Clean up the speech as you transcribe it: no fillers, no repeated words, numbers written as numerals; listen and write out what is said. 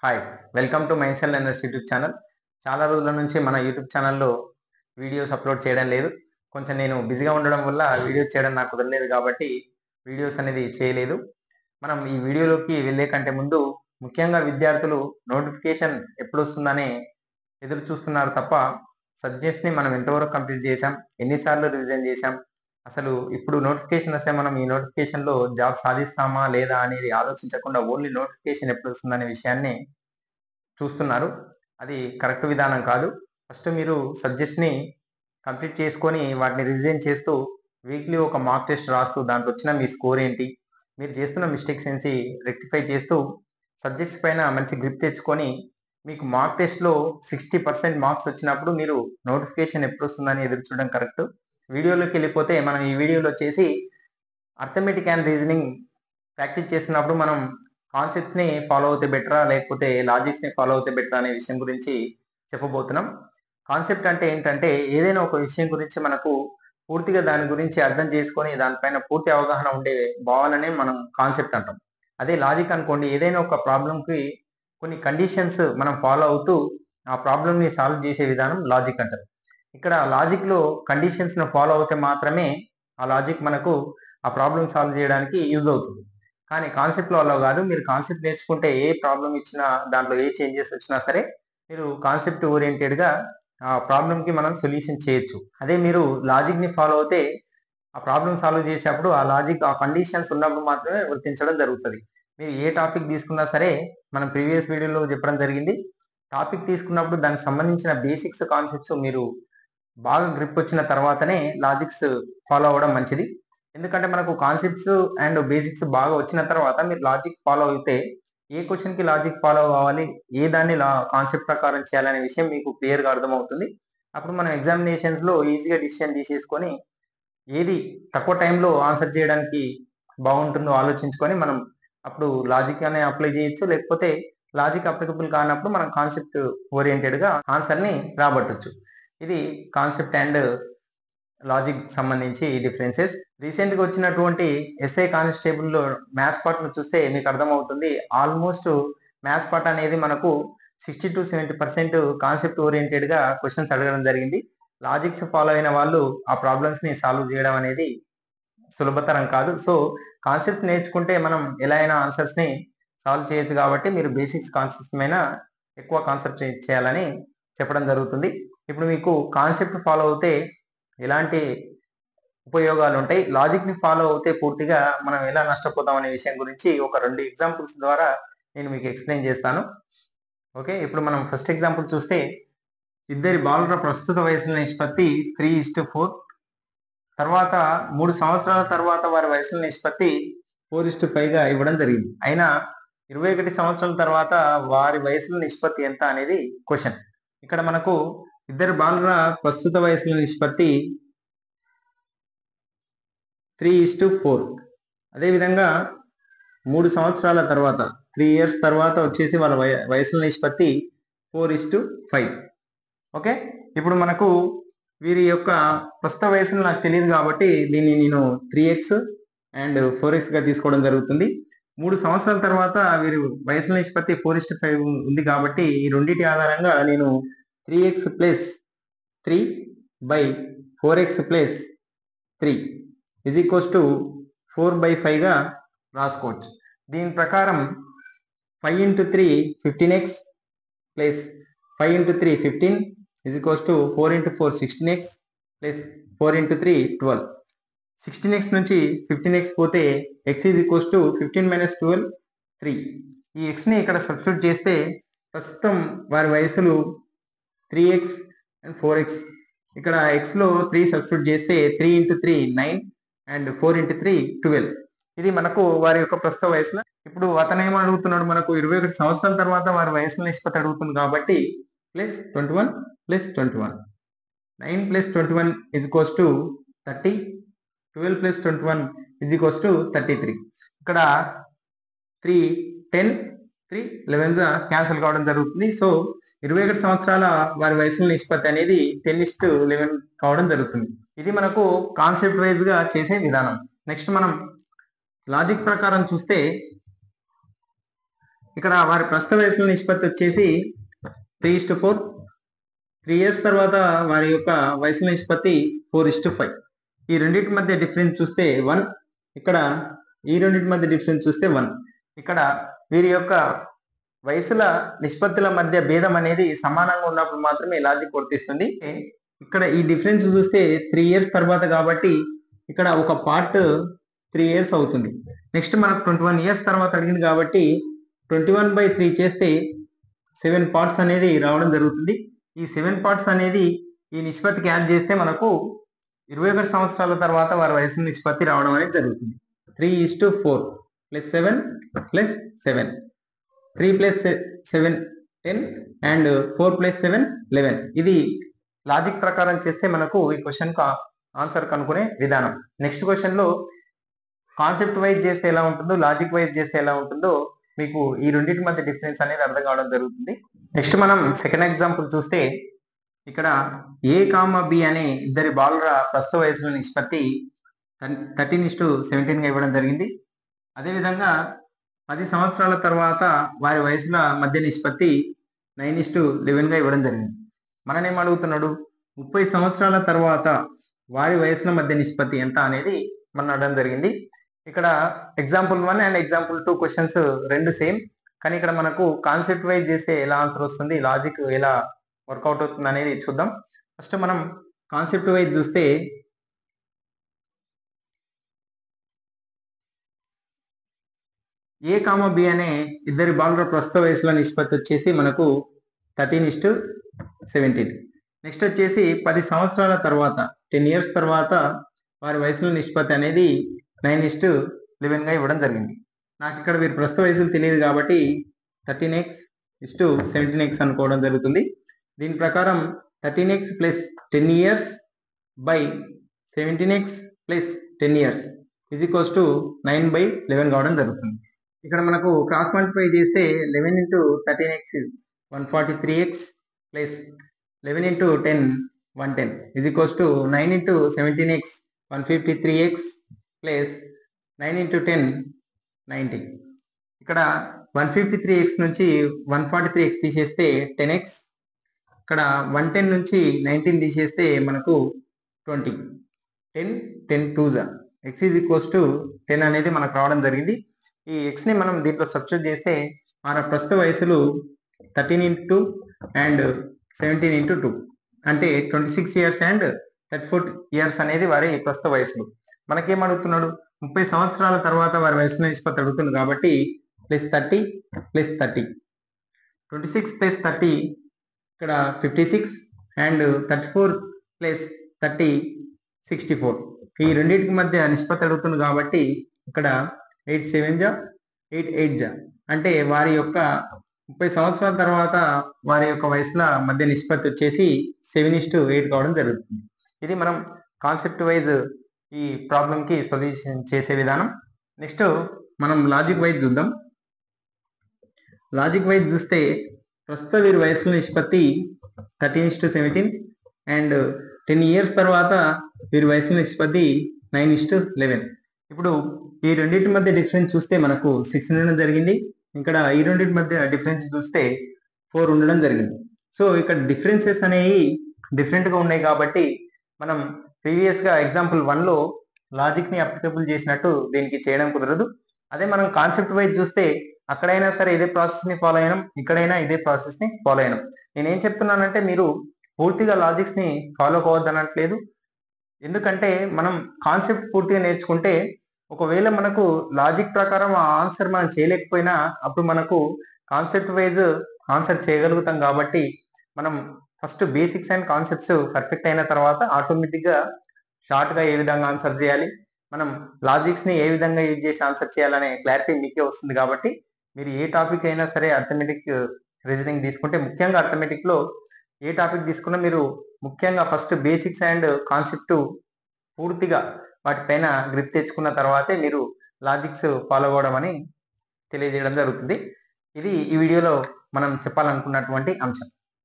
Hi! Welcome to mindset learners YouTube channel. చాలా రోజుల నుంచి మన యూట్యూబ్ ఛానల్‌లో వీడియోస్ అప్‌లోడ్ చేయడం లేదు. కొంచెం నేను బిజీగా ఉండడం వల్ల వీడియోస్ చేయడం నాకు కుదరలేదు కాబట్టి వీడియోస్ అనేది చేయలేదు. మనం ఈ వీడియోలోకి వెళ్ళే కంటే ముందు ముఖ్యంగా విద్యార్థులు నోటిఫికేషన్ ఎప్పుడొస్తుందని ఎదురు చూస్తున్నారు తప్ప సబ్జెక్ట్స్‌ని మనం ఎంతవరకు కంప్లీట్ చేశాం? ఎన్ని సార్లు రివిజన్ చేశాం? అసలు ఇప్పుడు నోటిఫికేషన్ వస్తే మనం ఈ నోటిఫికేషన్‌లో జాబ్ సాధిస్తామా? లేదా? అనేది ఆలోచించకుండా ఓన్లీ నోటిఫికేషన్ ఎప్పుడొస్తుందనే విషయాన్ని చూస్తున్నారు. అది కరెక్ట్ విధానం కాదు. ఫస్ట్ మీరు సబ్జెక్ట్స్‌ని కంప్లీట్ చేసుకొని వాటిని రివిజన్ చేస్తూ వీక్లీ ఒక మాక్ టెస్ట్ రాస్తూ దాంట్లో వచ్చిన మీ స్కోర్ ఏంటి? మీరు చేస్తున్న మిస్టేక్స్ ఏంటి? రెక్టిఫై చేస్తూ సబ్జెక్ట్స్ పైన మంచి గ్రిప్ తెచ్చుకొని మీకు మాక్ టెస్ట్‌లో 60% మార్క్స్ వచ్చినప్పుడు మీరు నోటిఫికేషన్ ఎప్పుడొస్తుందని ఎదురు చూడడం కరెక్ట్. వీడియోలోకెళ్ళిపోతే మనం ఈ వీడియోలో వచ్చేసి అర్థమెటిక్ అండ్ రీజనింగ్ ప్రాక్టీస్ చేస్తున్నప్పుడు మనం కాన్సెప్ట్స్‌ని ఫాలో అవుతే బెటరా? లేకపోతే లాజిక్స్‌ని ఫాలో అవుతే బెటరా? అనే విషయం గురించి చెప్పబోతున్నాం. కాన్సెప్ట్ అంటే ఏంటంటే, ఏదైనా ఒక విషయం గురించి మనకు పూర్తిగా దాని గురించి అర్థం చేసుకొని, దానిపైన పూర్తి అవగాహన ఉండే భావననే మనం కాన్సెప్ట్ అంటాం. అదే లాజిక్ అనుకోండి, ఏదైనా ఒక ప్రాబ్లమ్‌కి కొన్ని కండిషన్స్ మనం ఫాలో అవుతూ, ఆ ప్రాబ్లమ్‌ని సాల్వ్ చేసే విధానం లాజిక్ అంటారు. ఇక్కడ లాజిక్‌లో కండిషన్స్‌ని ఫాలో అవుతే మాత్రమే, ఆ లాజిక్ మనకు ఆ ప్రాబ్లమ్ సాల్వ్ చేయడానికి యూజ్ అవుతుంది. కానీ కాన్సెప్ట్‌లో అలా గాదు. మీరు కాన్సెప్ట్ నేర్చుకుంటే ఏ ప్రాబ్లమ్ ఇచ్చినా, దాంట్లో ఏ చేంజెస్ వచ్చినా సరే, మీరు కాన్సెప్ట్ ఓరియెంటెడ్‌గా ఆ ప్రాబ్లమ్‌కి మనం సొల్యూషన్ చేయొచ్చు. అదే మీరు లాజిక్‌ని ఫాలో అవుతే, ఆ ప్రాబ్లమ్ సాల్వ్ చేసేటప్పుడు ఆ లాజిక్, ఆ కండిషన్స్ ఉన్నప్పుడు మాత్రమే వర్తించడం జరుగుతది. మీరు ఏ టాపిక్ తీసుకున్నా సరే, మనం ప్రీవియస్ వీడియోలో చెప్పడం జరిగింది. టాపిక్ తీసుకున్నప్పుడు దానికి సంబంధించిన బేసిక్స్, కాన్సెప్ట్స్ మీరు బాగా గ్రిప్ వచ్చిన తర్వాతనే లాజిక్స్ ఫాలో అవ్వడం మంచిది. ఎందుకంటే మనకు కాన్సెప్ట్స్ అండ్ బేసిక్స్ బాగా వచ్చిన తర్వాత మీరు లాజిక్ ఫాలో అయితే ఏ క్వెషన్‌కి లాజిక్ ఫాలో కావాలి, ఏ దాన్ని కాన్సెప్ట్ ప్రకారం చేయాలనే విషయం మీకు క్లియర్‌గా అర్థమవుతుంది. అప్పుడు మనం ఎగ్జామినేషన్స్‌లో ఈజీగా డిసిషన్ తీసేసుకొని ఏది తక్కువ టైంలో ఆన్సర్ చేయడానికి బాగుంటుందో ఆలోచించుకొని మనం అప్పుడు లాజిక్ అనే అప్లై చేయొచ్చు. లేకపోతే లాజిక్ అప్లికబుల్ కానప్పుడు మనం కాన్సెప్ట్ ఓరియెంటెడ్‌గా ఆన్సర్‌ని రాబట్టొచ్చు. ఇది కాన్సెప్ట్ అండ్ లాజిక్ సంబంధించి డిఫరెన్సెస్. రీసెంట్‌గా వచ్చినటువంటి ఎస్ఐ కానిస్టేబుల్‌లో మ్యాథ్స్ పార్ట్‌ను చూస్తే మీకు అర్థమవుతుంది. ఆల్‌మోస్ట్ మ్యాథ్స్ పార్ట్ అనేది మనకు 60-70% కాన్సెప్ట్ ఓరియెంటెడ్‌గా క్వెషన్స్ అడగడం జరిగింది. లాజిక్స్ ఫాలో అయిన వాళ్ళు ఆ ప్రాబ్లమ్స్‌ని సాల్వ్ చేయడం అనేది సులభతరం కాదు. సో, కాన్సెప్ట్ నేర్చుకుంటే మనం ఎలా అయినా ఆన్సర్స్‌ని సాల్వ్ చేయొచ్చు కాబట్టి మీరు బేసిక్స్ కాన్సెప్ట్స్ మీద ఎక్కువ కాన్సంట్రేట్ చేయాలని చెప్పడం జరుగుతుంది. ఇప్పుడు మీకు కాన్సెప్ట్ ఫాలో అవుతే ఎలాంటి ఉపయోగాలుంటాయి? లాజిక్‌ని ఫాలో అవుతే పూర్తిగా మనం ఎలా నష్టపోతాం అనే విషయం గురించి ఒక 2 ఎగ్జాంపుల్స్ ద్వారా నేను మీకు ఎక్స్‌ప్లెయిన్ చేస్తాను. ఓకే. ఇప్పుడు మనం ఫస్ట్ ఎగ్జాంపుల్ చూస్తే ఇద్దరి బాలుర ప్రస్తుత వయసుల నిష్పత్తి 3:4. తర్వాత 3 సంవత్సరాల తర్వాత వారి వయసుల నిష్పత్తి 4:5గా ఇవ్వడం జరిగింది. అయినా 21 సంవత్సరాల తర్వాత వారి వయసుల నిష్పత్తి ఎంత అనేది క్వెషన్. ఇక్కడ మనకు ఇద్దరు బాలుర ప్రస్తుత వయసుల నిష్పత్తి 3:4. అదేవిధంగా 3 సంవత్సరాల తర్వాత 3 ఇయర్స్ తర్వాత వచ్చేసి వాళ్ళ వయసుల నిష్పత్తి 4:5. ఓకే. ఇప్పుడు మనకు వీరి యొక్క ప్రస్తుత వయసులు నాకు తెలియదు కాబట్టి దీన్ని నేను 3x అండ్ 4x తీసుకోవడం జరుగుతుంది. 3 సంవత్సరాల తర్వాత వీరి వయసుల నిష్పత్తి 4:5 ఉంది కాబట్టి ఈ రెండిటి ఆధారంగా నేను 3x plus 3 by 4x plus 3 is equals to 4/5గా రాసుకోవచ్చు. దీని ప్రకారం 5 into 3 15x plus 5 into 3 15 is equals to 4 into 4 16x plus 4 into 3 12. 16x నుంచి 15x పోతే x is equals to 15 minus 12 3. ఈ xని ఇక్కడ సబ్స్టిట్యూట్ చేస్తే ప్రస్తుతం వారి వయసులు 3x అండ్ 4x. ఇక్కడ xలో 3 సబ్స్టిట్యూట్ చేస్తే 3 ఇంటూ 3 9 అండ్ 4 ఇంటూ 3 12. ఇది మనకు వారి యొక్క ప్రస్తుత వయసుల. ఇప్పుడు అతను ఏం అడుగుతున్నాడు, మనకు 21 సంవత్సరాల తర్వాత వారి వయసుల నిష్పత్తి అడుగుతుంది కాబట్టి plus 21 plus 21 9 plus 21 is equals to 30. 12 plus 21 is equals to 33. ఇక్కడ 3 10 3 11 క్యాన్సిల్ కావడం జరుగుతుంది. సో 21 సంవత్సరాల వారి వయసుల నిష్పత్తి అనేది 10:11 కావడం జరుగుతుంది. ఇది మనకు కాన్సెప్ట్ వైజ్ గా చేసే విధానం. నెక్స్ట్ మనం లాజిక్ ప్రకారం చూస్తే ఇక్కడ వారి ప్రస్తుత వయసుల నిష్పత్తి వచ్చేసి 3:4. 3 ఇయర్స్ తర్వాత వారి యొక్క వయసుల నిష్పత్తి 4:5. ఈ రెండింటి మధ్య డిఫరెన్స్ చూస్తే 1. ఇక్కడ ఈ రెండింటి మధ్య డిఫరెన్స్ చూస్తే 1. ఇక్కడ వీరి యొక్క వయసుల నిష్పత్తుల మధ్య భేదం అనేది సమానంగా ఉన్నప్పుడు మాత్రమే లాజిక్ వర్తిస్తుంది. ఇక్కడ ఈ డిఫరెన్స్ చూస్తే 3 ఇయర్స్ తర్వాత కాబట్టి ఇక్కడ ఒక పార్ట్ 3 ఇయర్స్ అవుతుంది. నెక్స్ట్ మనకు 21 ఇయర్స్ తర్వాత అడిగింది కాబట్టి 21/3 చేస్తే 7 పార్ట్స్ అనేది రావడం జరుగుతుంది. ఈ 7 పార్ట్స్ అనేది ఈ నిష్పత్తికి యాడ్ చేస్తే మనకు 21 సంవత్సరాల తర్వాత వారి వయసు నిష్పత్తి రావడం అనేది జరుగుతుంది. 3:4 + 7 + 7. 3 + 7 10 అండ్ 4 + 7 11. ఇది లాజిక్ ప్రకారం చేస్తే మనకు ఈ క్వశ్చన్ ఆన్సర్ కనుక్కునే విధానం. నెక్స్ట్ క్వశ్చన్ లో కాన్సెప్ట్ వైజ్ చేస్తే ఎలా ఉంటుందో, లాజిక్ వైజ్ చేస్తే ఎలా ఉంటుందో మీకు ఈ రెండింటి మధ్య డిఫరెన్స్ అనేది అర్థం కావడం జరుగుతుంది. నెక్స్ట్ మనం సెకండ్ ఎగ్జాంపుల్ చూస్తే ఇక్కడ A, B అనే ఇద్దరి బాలుర ప్రస్తుత వయసుల నిష్పత్తి 13:17 గా ఇవ్వడం జరిగింది. అదేవిధంగా 10 సంవత్సరాల తర్వాత వారి వయసుల మధ్య నిష్పత్తి 9:11 గా ఇవ్వడం జరిగింది. మననేం అడుగుతున్నాడు, 30 సంవత్సరాల తర్వాత వారి వయసుల మధ్య నిష్పత్తి ఎంత అనేది మనం అడగడం జరిగింది. ఇక్కడ ఎగ్జాంపుల్ 1 అండ్ ఎగ్జాంపుల్ 2 క్వశ్చన్స్ రెండు సేమ్, కానీ ఇక్కడ మనకు కాన్సెప్ట్ వైజ్ చేస్తే ఎలా ఆన్సర్ వస్తుంది, లాజిక్ ఎలా వర్కౌట్ అవుతుంది అనేది చూద్దాం. ఫస్ట్ మనం కాన్సెప్ట్ వైజ్ చూస్తే A, B అనే ఇద్దరి బాలుర ప్రస్తుత వయసుల నిష్పత్తి వచ్చేసి మనకు 13:17. నెక్స్ట్ వచ్చేసి 10 సంవత్సరాల తర్వాత 10 ఇయర్స్ తర్వాత వారి వయసుల నిష్పత్తి అనేది 9:11 గా ఇవ్వడం జరిగింది. నాకు ఇక్కడ వీరి ప్రస్తుత వయసులు తెలియదు కాబట్టి 13x:17x అనుకోవడం జరుగుతుంది. దీని ప్రకారం 13x + 10 years / 17x + 10 years is equals to 9/11 కావడం జరుగుతుంది. ఇక్కడ మనకు క్రాస్ మల్టిప్లై చేస్తే 11 × 13x 143x + 11 × 10 110 is equals to 9 × 17x 153x + 9 × 10 90. ఇక్కడ 153x నుంచి 143x తీసేస్తే 10x, ఇక్కడ 110 నుంచి 19 తీసేస్తే మనకు 20. 10 10 2s x is equals to 10 అనేది మనకు రావడం జరిగింది. ఈ x ని మనం దీంట్లో సబ్స్టిట్యూట్ చేస్తే మన ప్రస్తుత వయసులు 13 × 2 అండ్ 17 × 2 అంటే 26 years అండ్ 34 years అనేది వారి ప్రస్తుత వయసులు. మనకేం అడుగుతున్నాడు, 30 సంవత్సరాల తర్వాత వారి వయసు నిష్పత్తి అడుగుతుంది కాబట్టి +30 + 30. 26 + 30 ఇక్కడ 56 అండ్ 34 + 30 64. ఈ రెండింటికి మధ్య నిష్పత్తి అడుగుతుంది కాబట్టి ఇక్కడ 8 7 8 8 అంటే వారి యొక్క 30 సంవత్సరాల తర్వాత వారి యొక్క వయసుల మధ్య నిష్పత్తి వచ్చేసి 7:8 కావడం జరుగుతుంది. ఇది మనం కాన్సెప్ట్ వైజ్ ఈ ప్రాబ్లంకి సొల్యూషన్ చేసే విధానం. నెక్స్ట్ మనం లాజిక్ వైజ్ చూద్దాం. లాజిక్ వైజ్ చూస్తే ప్రస్తుత వీరి వయసుల నిష్పత్తి 13:17 అండ్ 10 ఇయర్స్ తర్వాత వీరి వయసుల నిష్పత్తి 9:11. ఇప్పుడు ఈ రెండింటి మధ్య డిఫరెన్స్ చూస్తే మనకు 6 ఉండడం జరిగింది. ఇక్కడ ఈ రెండింటి మధ్య డిఫరెన్స్ చూస్తే 4 ఉండడం జరిగింది. సో ఇక్కడ డిఫరెన్సెస్ అనేవి డిఫరెంట్గా ఉన్నాయి కాబట్టి మనం ప్రీవియస్గా ఎగ్జాంపుల్ 1లో లాజిక్ని అప్లికబుల్ చేసినట్టు దీనికి చేయడం కుదరదు. అదే మనం కాన్సెప్ట్ వైజ్ చూస్తే అక్కడైనా సరే ఇదే ప్రాసెస్ని ఫాలో అయినాం, ఇక్కడైనా ఇదే ప్రాసెస్ని ఫాలో అయినాం. నేనేం చెప్తున్నానంటే మీరు పూర్తిగా లాజిక్స్ని ఫాలో కావద్దనట్లేదు. ఎందుకంటే మనం కాన్సెప్ట్ పూర్తిగా నేర్చుకుంటే ఒకవేళ మనకు లాజిక్ ప్రకారం ఆ ఆన్సర్ మనం చేయలేకపోయినా అప్పుడు మనకు కాన్సెప్ట్ వైజ్ ఆన్సర్ చేయగలుగుతాం. కాబట్టి మనం first basics and concepts perfect అయిన తర్వాత ఆటోమేటిక్గా షార్ట్గా ఏ విధంగా ఆన్సర్ చేయాలి, మనం లాజిక్స్ని ఏ విధంగా యూజ్ చేసి ఆన్సర్ చేయాలనే క్లారిటీ మీకే వస్తుంది. కాబట్టి మీరు ఏ టాపిక్ అయినా సరే అర్థమెటిక్ రీజనింగ్ తీసుకుంటే, ముఖ్యంగా అర్థమెటిక్లో ఏ టాపిక్ తీసుకున్నా మీరు ముఖ్యంగా ఫస్ట్ బేసిక్స్ అండ్ కాన్సెప్ట్ పూర్తిగా వాటిపైన గ్రిప్ తెచ్చుకున్న తర్వాతే మీరు లాజిక్స్ ఫాలో అవ్వడం అని తెలియజేయడం జరుగుతుంది. ఇది ఈ వీడియోలో మనం చెప్పాలనుకున్నటువంటి అంశం.